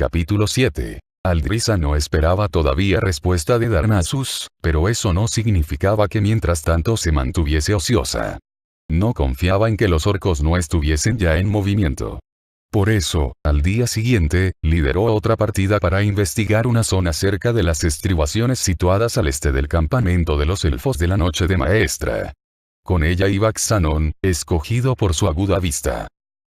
Capítulo 7. Aldrisa no esperaba todavía respuesta de Darnassus, pero eso no significaba que mientras tanto se mantuviese ociosa. No confiaba en que los orcos no estuviesen ya en movimiento. Por eso, al día siguiente, lideró otra partida para investigar una zona cerca de las estribaciones situadas al este del campamento de los elfos de la noche de Maestra. Con ella iba Xanon, escogido por su aguda vista.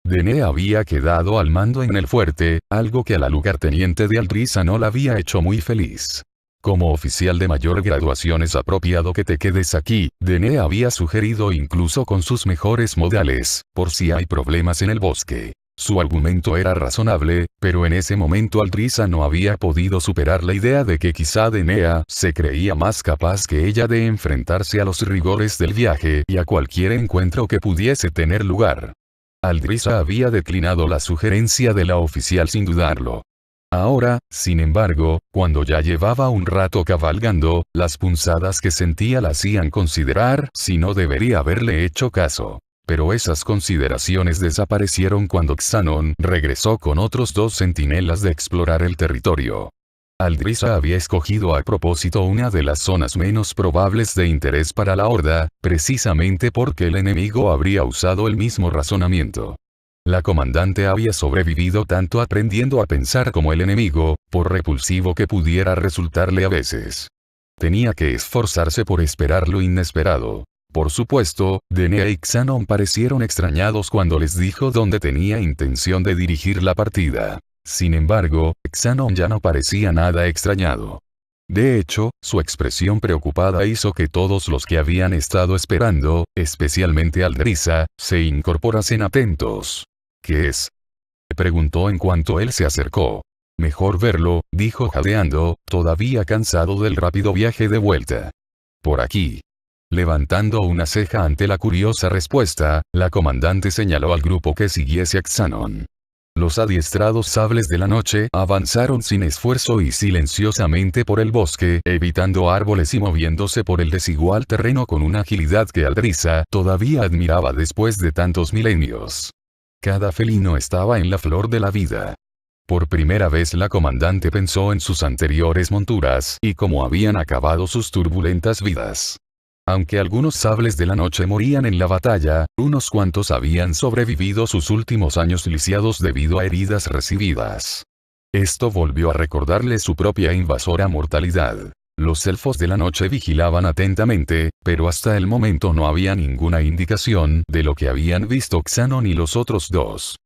Dene había quedado al mando en el fuerte, algo que a la lugarteniente de Aldrisa no la había hecho muy feliz. Como oficial de mayor graduación es apropiado que te quedes aquí, Dene había sugerido incluso con sus mejores modales, por si hay problemas en el bosque. Su argumento era razonable, pero en ese momento Aldrisa no había podido superar la idea de que quizá Denea se creía más capaz que ella de enfrentarse a los rigores del viaje y a cualquier encuentro que pudiese tener lugar. Aldrisa había declinado la sugerencia de la oficial sin dudarlo. Ahora, sin embargo, cuando ya llevaba un rato cabalgando, las punzadas que sentía la hacían considerar si no debería haberle hecho caso. Pero esas consideraciones desaparecieron cuando Xanon regresó con otros 2 centinelas de explorar el territorio. Aldrisa había escogido a propósito una de las zonas menos probables de interés para la horda, precisamente porque el enemigo habría usado el mismo razonamiento. La comandante había sobrevivido tanto aprendiendo a pensar como el enemigo, por repulsivo que pudiera resultarle a veces. Tenía que esforzarse por esperar lo inesperado. Por supuesto, Dene y Xanon parecieron extrañados cuando les dijo dónde tenía intención de dirigir la partida. Sin embargo, Xanon ya no parecía nada extrañado. De hecho, su expresión preocupada hizo que todos los que habían estado esperando, especialmente Aldrisa, se incorporasen atentos. ¿Qué es?, preguntó en cuanto él se acercó. Mejor verlo, dijo jadeando, todavía cansado del rápido viaje de vuelta. Por aquí. Levantando una ceja ante la curiosa respuesta, la comandante señaló al grupo que siguiese a Xanon. Los adiestrados sables de la noche avanzaron sin esfuerzo y silenciosamente por el bosque, evitando árboles y moviéndose por el desigual terreno con una agilidad que Aldrisa todavía admiraba después de tantos milenios. Cada felino estaba en la flor de la vida. Por primera vez la comandante pensó en sus anteriores monturas y cómo habían acabado sus turbulentas vidas. Aunque algunos sables de la noche morían en la batalla, unos cuantos habían sobrevivido sus últimos años lisiados debido a heridas recibidas. Esto volvió a recordarle su propia invasora mortalidad. Los elfos de la noche vigilaban atentamente, pero hasta el momento no había ninguna indicación de lo que habían visto Xanon y los otros 2.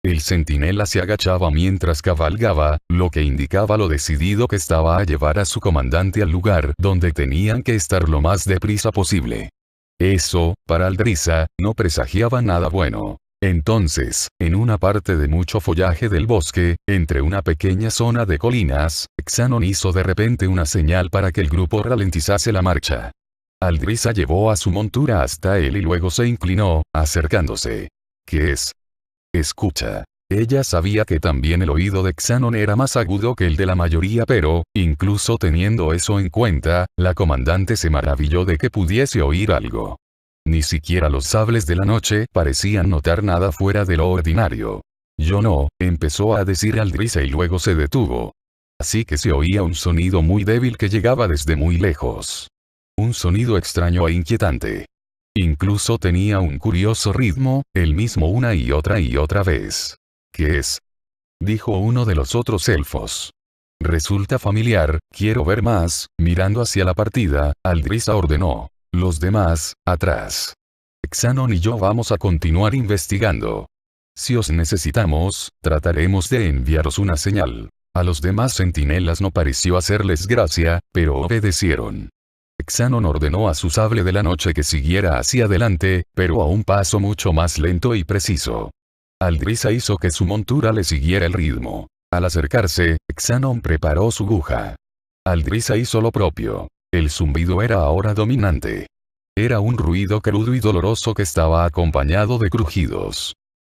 El centinela se agachaba mientras cabalgaba, lo que indicaba lo decidido que estaba a llevar a su comandante al lugar donde tenían que estar lo más deprisa posible. Eso, para Aldrisa, no presagiaba nada bueno. Entonces, en una parte de mucho follaje del bosque, entre una pequeña zona de colinas, Xanon hizo de repente una señal para que el grupo ralentizase la marcha. Aldrisa llevó a su montura hasta él y luego se inclinó, acercándose. ¿Qué es? Escucha. Ella sabía que también el oído de Xanon era más agudo que el de la mayoría, pero, incluso teniendo eso en cuenta, la comandante se maravilló de que pudiese oír algo. Ni siquiera los sables de la noche parecían notar nada fuera de lo ordinario. Yo no, empezó a decir Aldrisa y luego se detuvo. Así que se oía un sonido muy débil que llegaba desde muy lejos. Un sonido extraño e inquietante. Incluso tenía un curioso ritmo, el mismo una y otra vez. ¿Qué es?, dijo uno de los otros elfos. Resulta familiar, quiero ver más. Mirando hacia la partida, Aldrisa ordenó. Los demás, atrás. Xanon y yo vamos a continuar investigando. Si os necesitamos, trataremos de enviaros una señal. A los demás centinelas no pareció hacerles gracia, pero obedecieron. Xanon ordenó a su sable de la noche que siguiera hacia adelante, pero a un paso mucho más lento y preciso. Aldrisa hizo que su montura le siguiera el ritmo. Al acercarse, Xanon preparó su aguja. Aldrisa hizo lo propio. El zumbido era ahora dominante. Era un ruido crudo y doloroso que estaba acompañado de crujidos.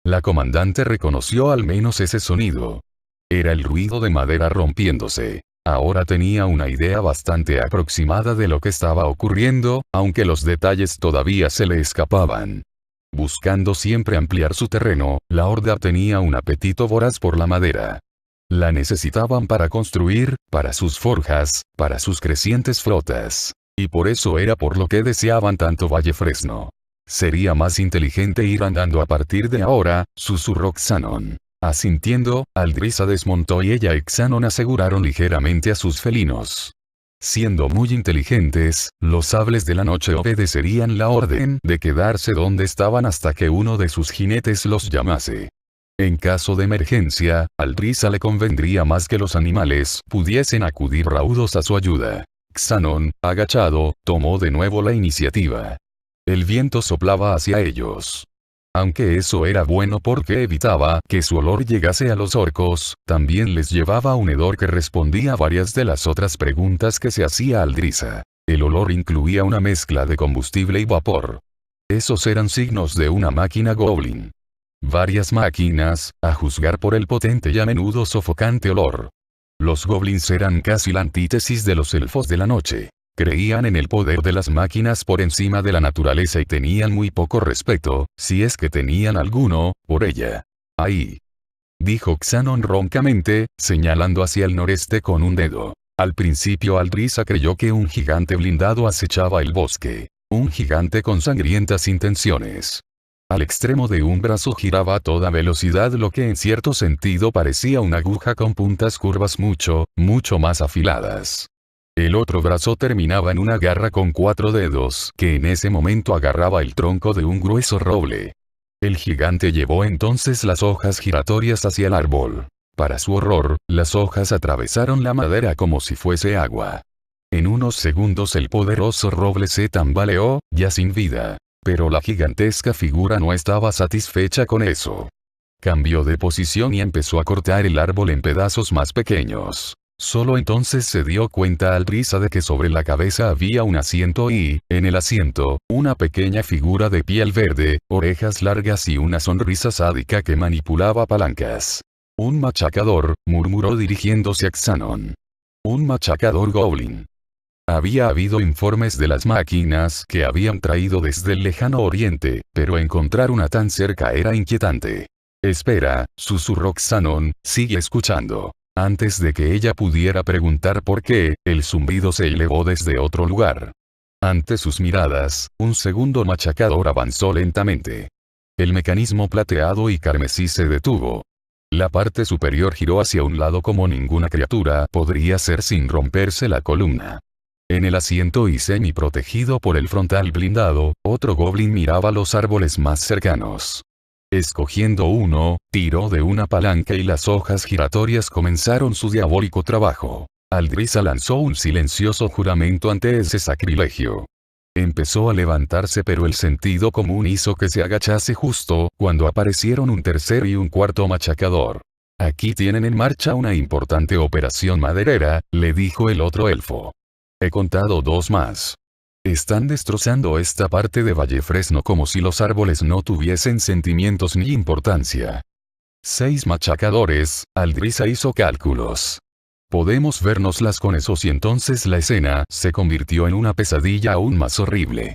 La comandante reconoció al menos ese sonido. Era el ruido de madera rompiéndose. Ahora tenía una idea bastante aproximada de lo que estaba ocurriendo, aunque los detalles todavía se le escapaban. Buscando siempre ampliar su terreno, la horda tenía un apetito voraz por la madera. La necesitaban para construir, para sus forjas, para sus crecientes flotas. Y por eso era por lo que deseaban tanto Vallefresno. Sería más inteligente ir andando a partir de ahora, susurró Xanon. Asintiendo, Aldrisa desmontó y ella y Xanon aseguraron ligeramente a sus felinos. Siendo muy inteligentes, los sables de la noche obedecerían la orden de quedarse donde estaban hasta que uno de sus jinetes los llamase. En caso de emergencia, Aldrisa le convendría más que los animales pudiesen acudir raudos a su ayuda. Xanon, agachado, tomó de nuevo la iniciativa. El viento soplaba hacia ellos. Aunque eso era bueno porque evitaba que su olor llegase a los orcos, también les llevaba un hedor que respondía a varias de las otras preguntas que se hacía Aldrisa. El olor incluía una mezcla de combustible y vapor. Esos eran signos de una máquina goblin. Varias máquinas, a juzgar por el potente y a menudo sofocante olor. Los goblins eran casi la antítesis de los elfos de la noche. Creían en el poder de las máquinas por encima de la naturaleza y tenían muy poco respeto, si es que tenían alguno, por ella. Ahí, dijo Xanon roncamente, señalando hacia el noreste con un dedo. Al principio Aldrisa creyó que un gigante blindado acechaba el bosque. Un gigante con sangrientas intenciones. Al extremo de un brazo giraba a toda velocidad lo que en cierto sentido parecía una aguja con puntas curvas mucho más afiladas. El otro brazo terminaba en una garra con 4 dedos que en ese momento agarraba el tronco de un grueso roble. El gigante llevó entonces las hojas giratorias hacia el árbol. Para su horror, las hojas atravesaron la madera como si fuese agua. En unos segundos el poderoso roble se tambaleó, ya sin vida. Pero la gigantesca figura no estaba satisfecha con eso. Cambió de posición y empezó a cortar el árbol en pedazos más pequeños. Solo entonces se dio cuenta Aldrisa de que sobre la cabeza había un asiento y, en el asiento, una pequeña figura de piel verde, orejas largas y una sonrisa sádica que manipulaba palancas. Un machacador, murmuró dirigiéndose a Xanon. Un machacador goblin. Había habido informes de las máquinas que habían traído desde el lejano oriente, pero encontrar una tan cerca era inquietante. Espera, susurró Xanon, sigue escuchando. Antes de que ella pudiera preguntar por qué, el zumbido se elevó desde otro lugar. Ante sus miradas, un segundo machacador avanzó lentamente. El mecanismo plateado y carmesí se detuvo. La parte superior giró hacia un lado como ninguna criatura podría hacer sin romperse la columna. En el asiento y semi-protegido por el frontal blindado, otro goblin miraba los árboles más cercanos. Escogiendo uno, tiró de una palanca y las hojas giratorias comenzaron su diabólico trabajo. Aldrisa lanzó un silencioso juramento ante ese sacrilegio. Empezó a levantarse pero el sentido común hizo que se agachase justo cuando aparecieron un tercer y un cuarto machacador. Aquí tienen en marcha una importante operación maderera, le dijo el otro elfo. He contado 2 más. Están destrozando esta parte de Vallefresno como si los árboles no tuviesen sentimientos ni importancia. 6 machacadores, Aldrisa hizo cálculos. Podemos vernoslas con esos y entonces la escena se convirtió en una pesadilla aún más horrible.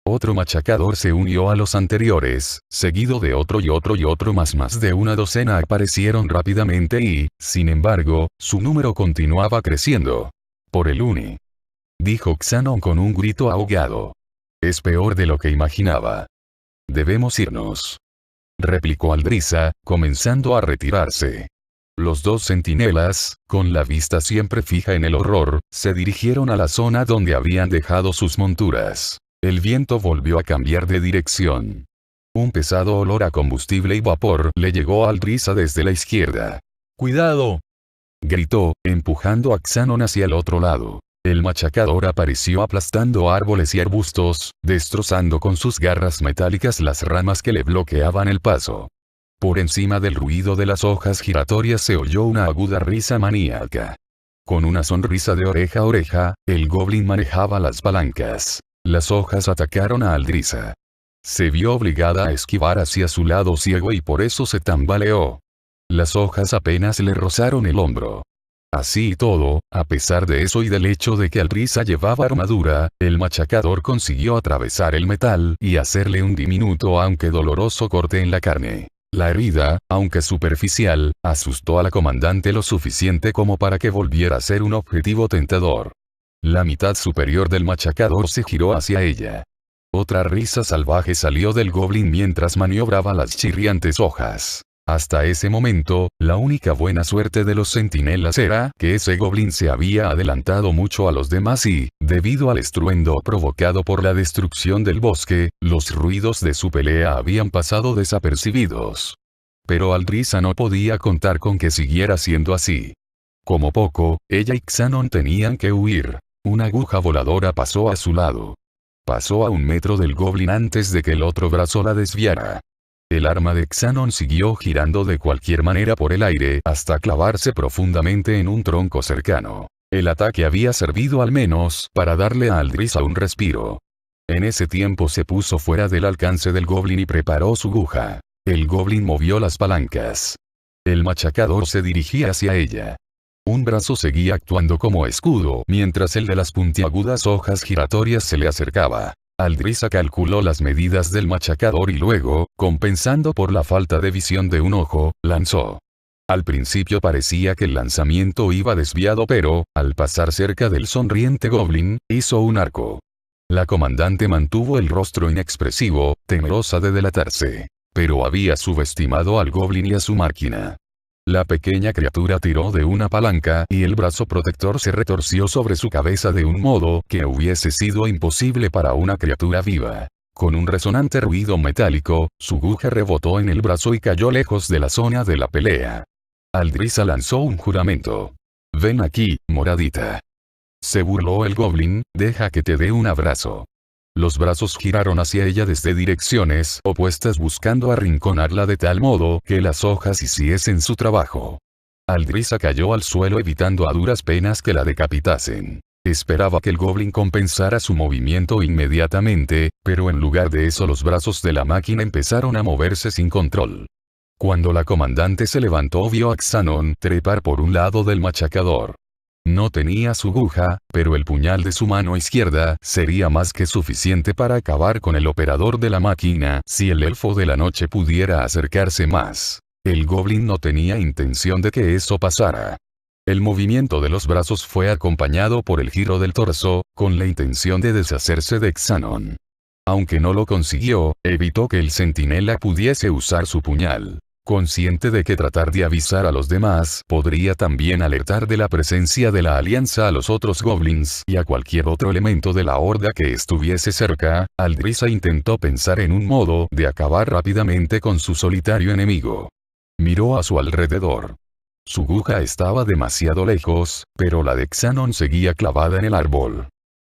Otro machacador se unió a los anteriores, seguido de otro y otro más de una docena aparecieron rápidamente y, sin embargo, su número continuaba creciendo. Por el uni. Dijo Xanon con un grito ahogado. Es peor de lo que imaginaba. Debemos irnos. Replicó Aldrisa, comenzando a retirarse. Los 2 centinelas, con la vista siempre fija en el horror, se dirigieron a la zona donde habían dejado sus monturas. El viento volvió a cambiar de dirección. Un pesado olor a combustible y vapor le llegó a Aldrisa desde la izquierda. ¡Cuidado!, gritó, empujando a Xanon hacia el otro lado. El machacador apareció aplastando árboles y arbustos, destrozando con sus garras metálicas las ramas que le bloqueaban el paso. Por encima del ruido de las hojas giratorias se oyó una aguda risa maníaca. Con una sonrisa de oreja a oreja, el goblin manejaba las palancas. Las hojas atacaron a Aldrisa. Se vio obligada a esquivar hacia su lado ciego y por eso se tambaleó. Las hojas apenas le rozaron el hombro. Así y todo, a pesar de eso y del hecho de que Aldrisa llevaba armadura, el machacador consiguió atravesar el metal y hacerle un diminuto aunque doloroso corte en la carne. La herida, aunque superficial, asustó a la comandante lo suficiente como para que volviera a ser un objetivo tentador. La mitad superior del machacador se giró hacia ella. Otra risa salvaje salió del goblin mientras maniobraba las chirriantes hojas. Hasta ese momento, la única buena suerte de los centinelas era que ese goblin se había adelantado mucho a los demás y, debido al estruendo provocado por la destrucción del bosque, los ruidos de su pelea habían pasado desapercibidos. Pero Aldrisa no podía contar con que siguiera siendo así. Como poco, ella y Xanon tenían que huir. Una aguja voladora pasó a su lado. Pasó a 1 metro del goblin antes de que el otro brazo la desviara. El arma de Xanon siguió girando de cualquier manera por el aire hasta clavarse profundamente en un tronco cercano. El ataque había servido al menos para darle a Aldrisa un respiro. En ese tiempo se puso fuera del alcance del goblin y preparó su aguja. El goblin movió las palancas. El machacador se dirigía hacia ella. Un brazo seguía actuando como escudo mientras el de las puntiagudas hojas giratorias se le acercaba. Aldrisa calculó las medidas del machacador y luego, compensando por la falta de visión de un ojo, lanzó. Al principio parecía que el lanzamiento iba desviado pero, al pasar cerca del sonriente goblin, hizo un arco. La comandante mantuvo el rostro inexpresivo, temerosa de delatarse. Pero había subestimado al goblin y a su máquina. La pequeña criatura tiró de una palanca y el brazo protector se retorció sobre su cabeza de un modo que hubiese sido imposible para una criatura viva. Con un resonante ruido metálico, su aguja rebotó en el brazo y cayó lejos de la zona de la pelea. Aldrisa lanzó un juramento. «Ven aquí, moradita». Se burló el goblin, «Deja que te dé un abrazo». Los brazos giraron hacia ella desde direcciones opuestas buscando arrinconarla de tal modo que las hojas hiciesen su trabajo. Aldrisa cayó al suelo evitando a duras penas que la decapitasen. Esperaba que el goblin compensara su movimiento inmediatamente, pero en lugar de eso los brazos de la máquina empezaron a moverse sin control. Cuando la comandante se levantó vio a Xanon trepar por un lado del machacador. No tenía su aguja, pero el puñal de su mano izquierda sería más que suficiente para acabar con el operador de la máquina si el elfo de la noche pudiera acercarse más. El goblin no tenía intención de que eso pasara. El movimiento de los brazos fue acompañado por el giro del torso, con la intención de deshacerse de Xanon. Aunque no lo consiguió, evitó que el centinela pudiese usar su puñal. Consciente de que tratar de avisar a los demás podría también alertar de la presencia de la alianza a los otros goblins y a cualquier otro elemento de la horda que estuviese cerca, Aldrisa intentó pensar en un modo de acabar rápidamente con su solitario enemigo. Miró a su alrededor. Su aguja estaba demasiado lejos, pero la de Xanon seguía clavada en el árbol.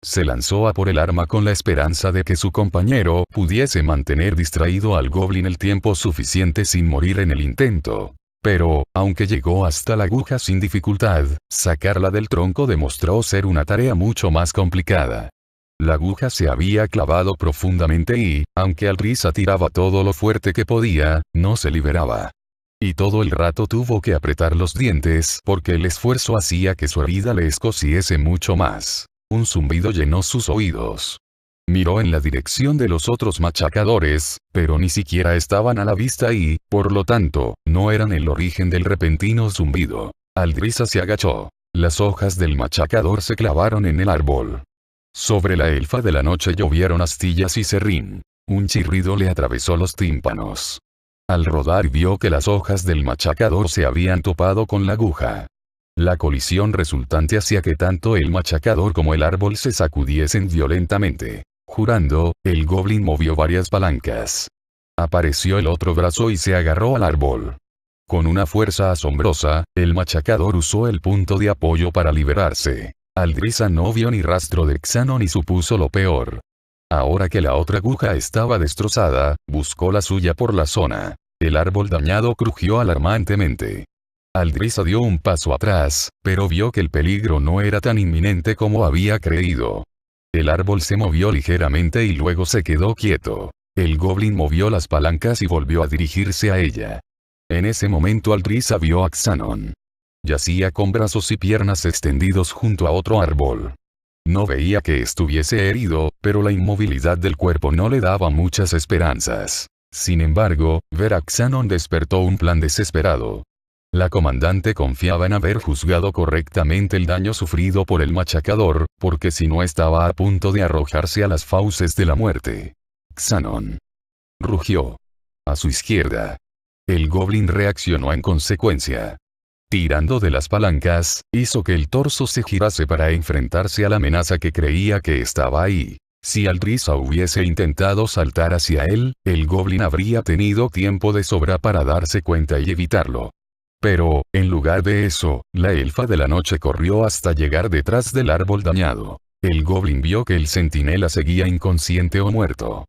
Se lanzó a por el arma con la esperanza de que su compañero pudiese mantener distraído al goblin el tiempo suficiente sin morir en el intento. Pero, aunque llegó hasta la aguja sin dificultad, sacarla del tronco demostró ser una tarea mucho más complicada. La aguja se había clavado profundamente y, aunque Aldrisa tiraba todo lo fuerte que podía, no se liberaba. Y todo el rato tuvo que apretar los dientes porque el esfuerzo hacía que su herida le escociese mucho más. Un zumbido llenó sus oídos. Miró en la dirección de los otros machacadores, pero ni siquiera estaban a la vista y, por lo tanto, no eran el origen del repentino zumbido. Aldrisa se agachó. Las hojas del machacador se clavaron en el árbol. Sobre la elfa de la noche llovieron astillas y serrín. Un chirrido le atravesó los tímpanos. Al rodar vio que las hojas del machacador se habían topado con la aguja. La colisión resultante hacía que tanto el machacador como el árbol se sacudiesen violentamente. Jurando, el goblin movió varias palancas. Apareció el otro brazo y se agarró al árbol. Con una fuerza asombrosa, el machacador usó el punto de apoyo para liberarse. Aldrisa no vio ni rastro de Xanon y supuso lo peor. Ahora que la otra aguja estaba destrozada, buscó la suya por la zona. El árbol dañado crujió alarmantemente. Aldrisa dio un paso atrás, pero vio que el peligro no era tan inminente como había creído. El árbol se movió ligeramente y luego se quedó quieto. El goblin movió las palancas y volvió a dirigirse a ella. En ese momento Aldrisa vio a Xanon. Yacía con brazos y piernas extendidos junto a otro árbol. No veía que estuviese herido, pero la inmovilidad del cuerpo no le daba muchas esperanzas. Sin embargo, ver a Xanon despertó un plan desesperado. La comandante confiaba en haber juzgado correctamente el daño sufrido por el machacador, porque si no estaba a punto de arrojarse a las fauces de la muerte. Xanon rugió. A su izquierda. El goblin reaccionó en consecuencia. Tirando de las palancas, hizo que el torso se girase para enfrentarse a la amenaza que creía que estaba ahí. Si Aldrisa hubiese intentado saltar hacia él, el goblin habría tenido tiempo de sobra para darse cuenta y evitarlo. Pero, en lugar de eso, la elfa de la noche corrió hasta llegar detrás del árbol dañado. El goblin vio que el centinela seguía inconsciente o muerto.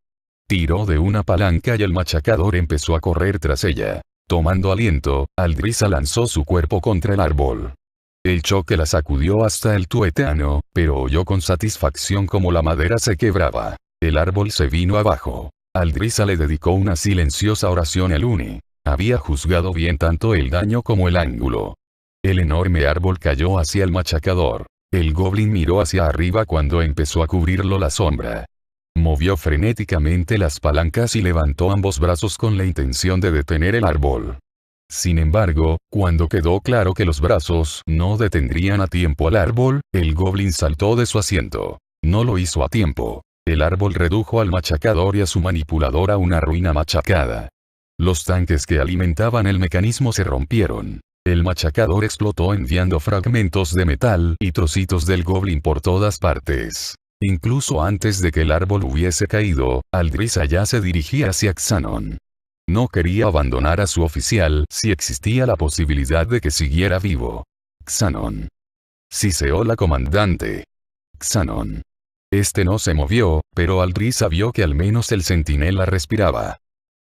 Tiró de una palanca y el machacador empezó a correr tras ella. Tomando aliento, Aldrisa lanzó su cuerpo contra el árbol. El choque la sacudió hasta el tuétano, pero oyó con satisfacción como la madera se quebraba. El árbol se vino abajo. Aldrisa le dedicó una silenciosa oración al Uni. Había juzgado bien tanto el daño como el ángulo. El enorme árbol cayó hacia el machacador. El goblin miró hacia arriba cuando empezó a cubrirlo la sombra. Movió frenéticamente las palancas y levantó ambos brazos con la intención de detener el árbol. Sin embargo, cuando quedó claro que los brazos no detendrían a tiempo al árbol, el goblin saltó de su asiento. No lo hizo a tiempo. El árbol redujo al machacador y a su manipulador a una ruina machacada. Los tanques que alimentaban el mecanismo se rompieron. El machacador explotó enviando fragmentos de metal y trocitos del goblin por todas partes. Incluso antes de que el árbol hubiese caído, Aldrisa ya se dirigía hacia Xanon. No quería abandonar a su oficial si existía la posibilidad de que siguiera vivo. Xanon. Siseó la comandante. Xanon. Este no se movió, pero Aldrisa vio que al menos el centinela respiraba.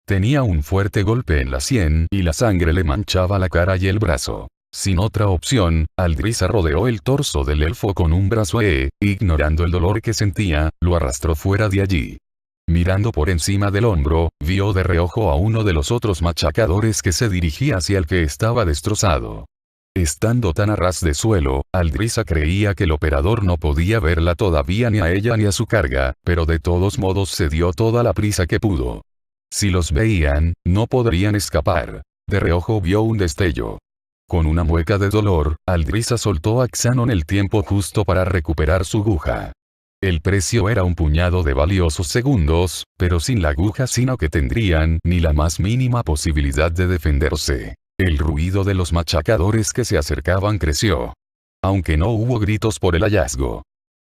Tenía un fuerte golpe en la sien y la sangre le manchaba la cara y el brazo. Sin otra opción, Aldrisa rodeó el torso del elfo con un brazo e, ignorando el dolor que sentía, lo arrastró fuera de allí. Mirando por encima del hombro, vio de reojo a uno de los otros machacadores que se dirigía hacia el que estaba destrozado. Estando tan a ras de suelo, Aldrisa creía que el operador no podía verla todavía ni a ella ni a su carga, pero de todos modos se dio toda la prisa que pudo. Si los veían, no podrían escapar. De reojo vio un destello. Con una mueca de dolor, Aldrisa soltó a Xanon el tiempo justo para recuperar su aguja. El precio era un puñado de valiosos segundos, pero sin la aguja sino que tendrían ni la más mínima posibilidad de defenderse. El ruido de los machacadores que se acercaban creció. Aunque no hubo gritos por el hallazgo.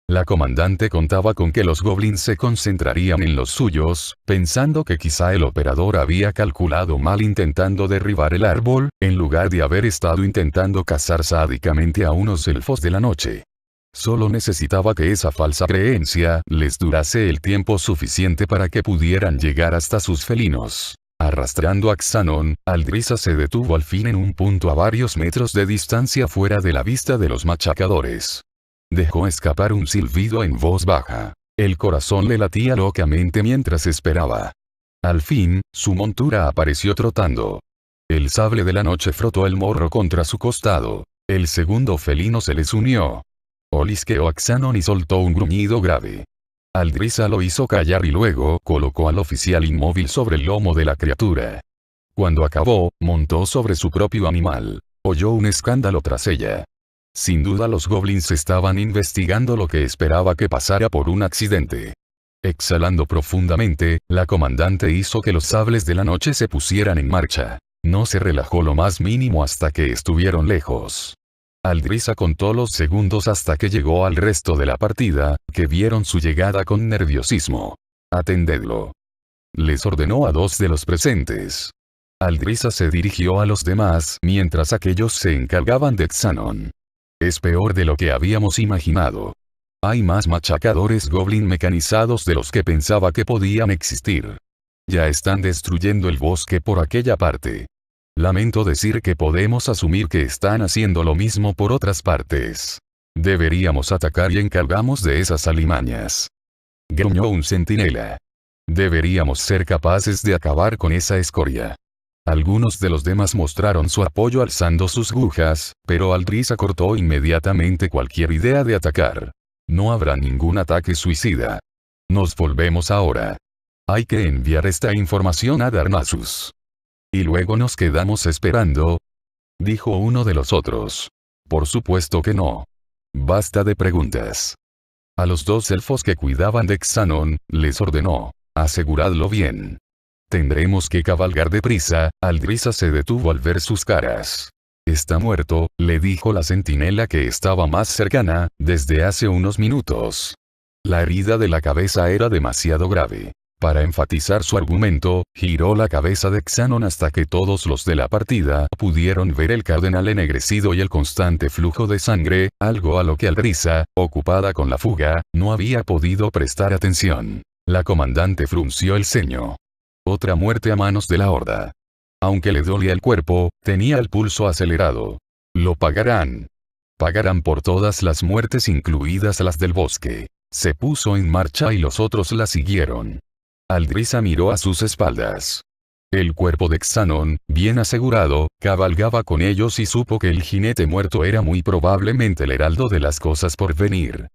La comandante contaba con que los goblins se concentrarían en los suyos, pensando que quizá el operador había calculado mal intentando derribar el árbol, en lugar de haber estado intentando cazar sádicamente a unos elfos de la noche. Solo necesitaba que esa falsa creencia les durase el tiempo suficiente para que pudieran llegar hasta sus felinos. Arrastrando a Xanon, Aldrisa se detuvo al fin en un punto a varios metros de distancia fuera de la vista de los machacadores. Dejó escapar un silbido en voz baja. El corazón le latía locamente mientras esperaba. Al fin, su montura apareció trotando. El sable de la noche frotó el morro contra su costado. El segundo felino se les unió. Olisqueó a Xanon y soltó un gruñido grave. Aldrisa lo hizo callar y luego colocó al oficial inmóvil sobre el lomo de la criatura. Cuando acabó, montó sobre su propio animal. Oyó un escándalo tras ella. Sin duda los goblins estaban investigando lo que esperaba que pasara por un accidente. Exhalando profundamente, la comandante hizo que los sables de la noche se pusieran en marcha. No se relajó lo más mínimo hasta que estuvieron lejos. Aldrisa contó los segundos hasta que llegó al resto de la partida, que vieron su llegada con nerviosismo. «Atendedlo», les ordenó a dos de los presentes. Aldrisa se dirigió a los demás mientras aquellos se encargaban de Xanon. Es peor de lo que habíamos imaginado. Hay más machacadores goblin mecanizados de los que pensaba que podían existir. Ya están destruyendo el bosque por aquella parte. Lamento decir que podemos asumir que están haciendo lo mismo por otras partes. Deberíamos atacar y encargarnos de esas alimañas. Gruñó un centinela. Deberíamos ser capaces de acabar con esa escoria. Algunos de los demás mostraron su apoyo alzando sus agujas, pero Aldrisa cortó inmediatamente cualquier idea de atacar. No habrá ningún ataque suicida. Nos volvemos ahora. Hay que enviar esta información a Darnassus. ¿Y luego nos quedamos esperando?, dijo uno de los otros. Por supuesto que no. Basta de preguntas. A los dos elfos que cuidaban de Xanon, les ordenó: aseguradlo bien. Tendremos que cabalgar deprisa. Aldrisa se detuvo al ver sus caras. Está muerto, le dijo la centinela que estaba más cercana, desde hace unos minutos. La herida de la cabeza era demasiado grave. Para enfatizar su argumento, giró la cabeza de Xanon hasta que todos los de la partida pudieron ver el cardenal ennegrecido y el constante flujo de sangre, algo a lo que Aldrisa, ocupada con la fuga, no había podido prestar atención. La comandante frunció el ceño. Otra muerte a manos de la horda. Aunque le dolía el cuerpo, tenía el pulso acelerado. Lo pagarán. Pagarán por todas las muertes, incluidas las del bosque. Se puso en marcha y los otros la siguieron. Aldrisa miró a sus espaldas. El cuerpo de Xanon, bien asegurado, cabalgaba con ellos y supo que el jinete muerto era muy probablemente el heraldo de las cosas por venir.